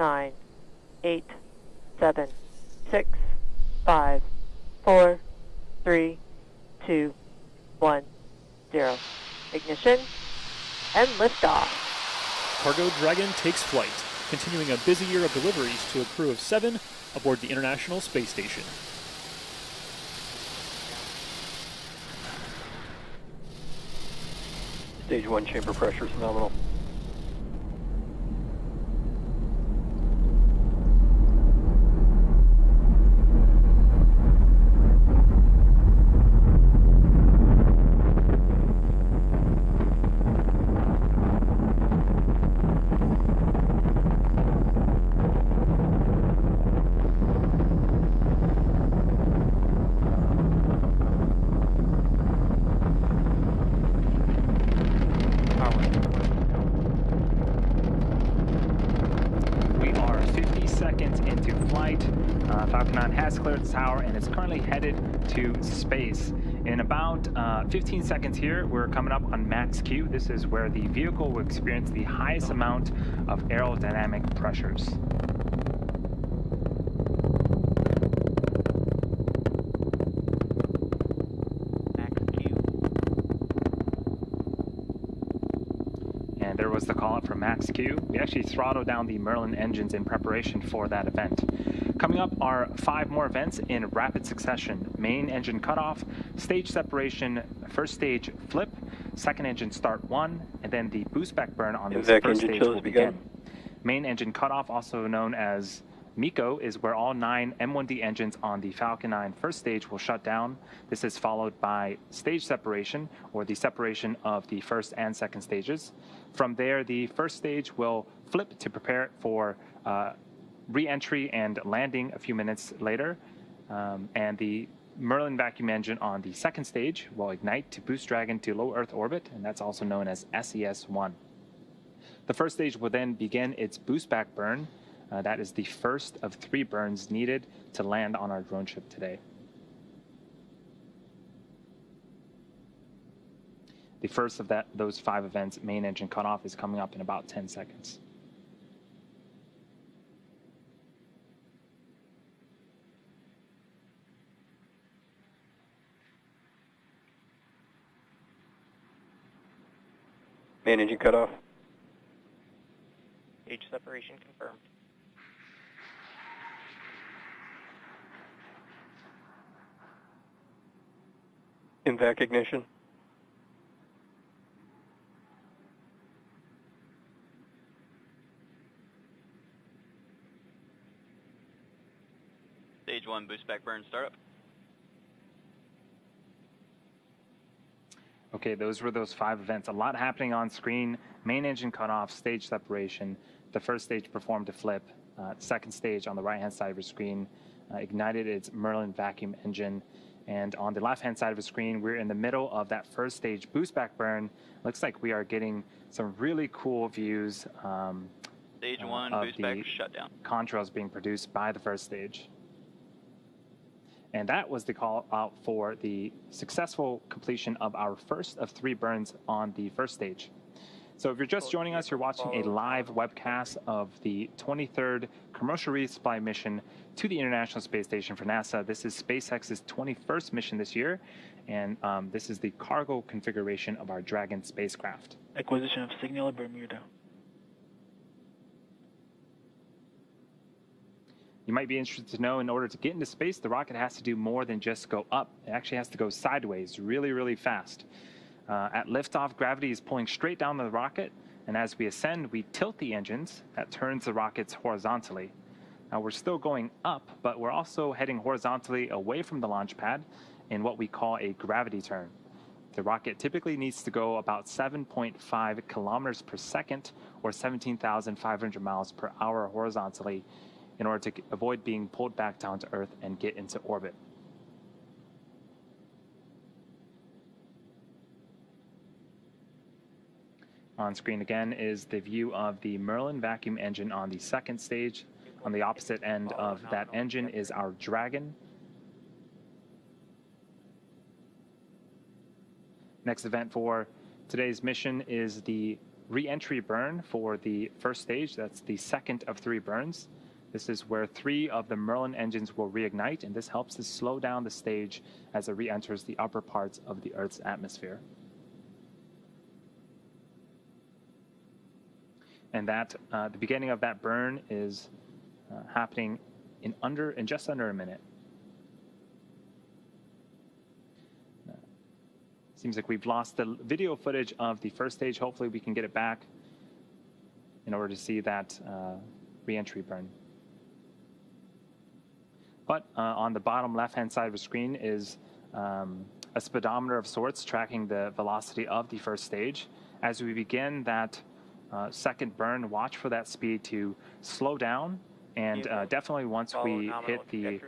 9, 8, 7, 6, 5, 4, 3, 2, 1, 0. Ignition and liftoff. Cargo Dragon takes flight, continuing a busy year of deliveries to a crew of 7 aboard the International Space Station. Stage 1 chamber pressure is nominal. Falcon 9 has cleared the tower and is currently headed to space. In about 15 seconds here, we're coming up on max Q. This is where the vehicle will experience the highest amount of aerodynamic pressures. And there was the call out for max Q. We actually throttled down the Merlin engines in preparation for that event. Coming up are 5 more events in rapid succession. Main engine cutoff, stage separation, first stage flip, second engine start 1, and then the boost back burn on this first stage will begin. Main engine cutoff, also known as MECO, is where all 9 M1D engines on the Falcon 9 first stage will shut down. This is followed by stage separation, or the separation of the first and second stages. From there, the first stage will flip to prepare for re-entry and landing a few minutes later, and the Merlin vacuum engine on the second stage will ignite to boost Dragon to low Earth orbit, and that's also known as SES-1. The first stage will then begin its boost back burn. That is the first of 3 burns needed to land on our drone ship today. The first of those 5 events, main engine cutoff, is coming up in about 10 seconds. Main engine cutoff. Stage separation confirmed. IMVAC ignition. Stage 1 boost back burn startup. Okay, those were those 5 events. A lot happening on screen. Main engine cutoff, stage separation. The first stage performed a flip. Second stage on the right-hand side of your screen ignited its Merlin vacuum engine. And on the left-hand side of the screen, we're in the middle of that first stage boost back burn. Looks like we are getting some really cool views Stage 1 of boost back the shutdown. contrails being produced by the first stage. And that was the call out for the successful completion of our first of 3 burns on the first stage. So if you're just joining us, you're watching a live webcast of the 23rd Commercial Resupply mission to the International Space Station for NASA. This is SpaceX's 21st mission this year, and this is the cargo configuration of our Dragon spacecraft. Acquisition of signal at Bermuda. You might be interested to know, in order to get into space, the rocket has to do more than just go up. It actually has to go sideways really, really fast. At liftoff, gravity is pulling straight down the rocket, and as we ascend, we tilt the engines. That turns the rockets horizontally. Now, we're still going up, but we're also heading horizontally away from the launch pad in what we call a gravity turn. The rocket typically needs to go about 7.5 kilometers per second, or 17,500 miles per hour horizontally, in order to avoid being pulled back down to Earth and get into orbit. On screen again is the view of the Merlin vacuum engine on the second stage. On the opposite end of that engine is our Dragon. Next event for today's mission is the re-entry burn for the first stage. That's the second of 3 burns. This is where 3 of the Merlin engines will reignite, and this helps to slow down the stage as it re-enters the upper parts of the Earth's atmosphere. And that the beginning of that burn is happening in just under a minute. Seems like we've lost the video footage of the first stage. Hopefully we can get it back in order to see that re-entry burn. But on the bottom left-hand side of the screen is a speedometer of sorts tracking the velocity of the first stage. As we begin that second burn, watch for that speed to slow down, and definitely once we hit the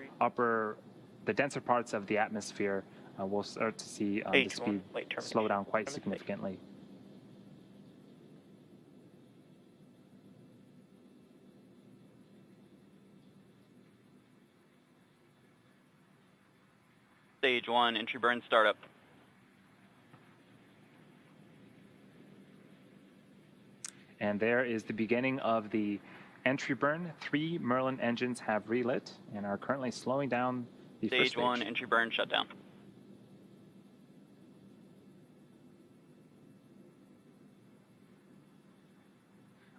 denser parts of the atmosphere, we'll start to see the speed slow down quite significantly. Stage 1, entry burn startup. And there is the beginning of the entry burn. 3 Merlin engines have relit and are currently slowing down the first stage. Stage 1, entry burn shutdown.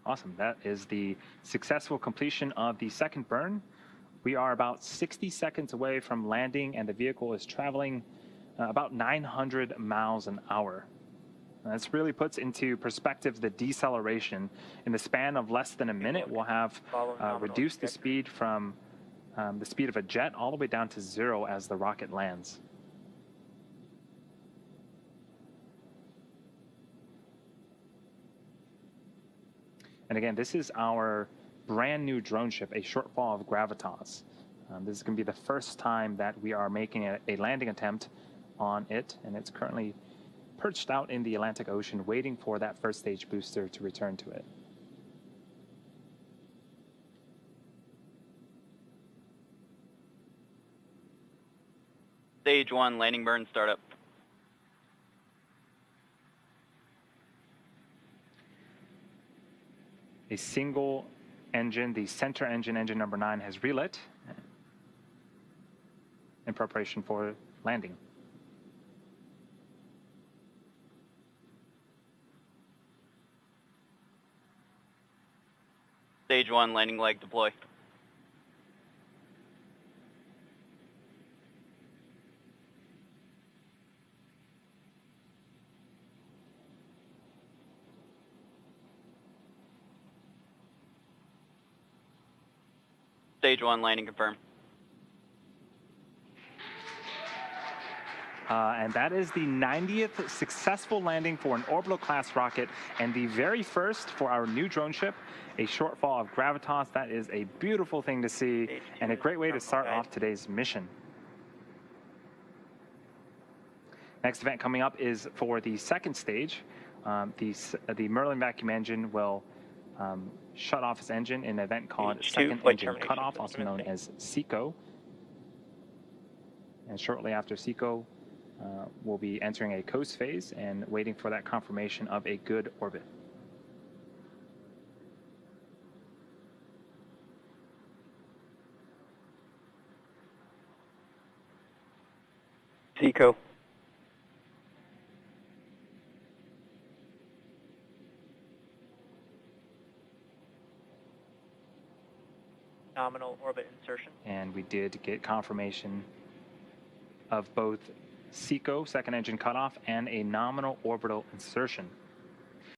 Awesome. That is the successful completion of the second burn. We are about 60 seconds away from landing, and the vehicle is traveling about 900 miles an hour. This really puts into perspective the deceleration. In the span of less than a minute, we'll have reduced the speed from the speed of a jet all the way down to 0 as the rocket lands. And again, this is our brand new drone ship, a shortfall of Gravitas. This is going to be the first time that we are making a landing attempt on it, and it's currently perched out in the Atlantic Ocean waiting for that first stage booster to return to it. Stage 1, landing burn startup. A single engine, the center engine, engine number 9, has relit in preparation for landing. Stage 1, landing leg deploy. Stage 1, landing confirmed. And that is the 90th successful landing for an orbital class rocket, and the very first for our new drone ship, a shortfall of Gravitas. That is a beautiful thing to see and a great way to start off today's mission. Next event coming up is for the second stage. The Merlin vacuum engine will shut off its engine in an event called Second Engine Cutoff, also known as SECO. And shortly after SECO, we'll be entering a coast phase and waiting for that confirmation of a good orbit. SECO. Nominal orbit insertion. And we did get confirmation of both SECO, second engine cutoff, and a nominal orbital insertion.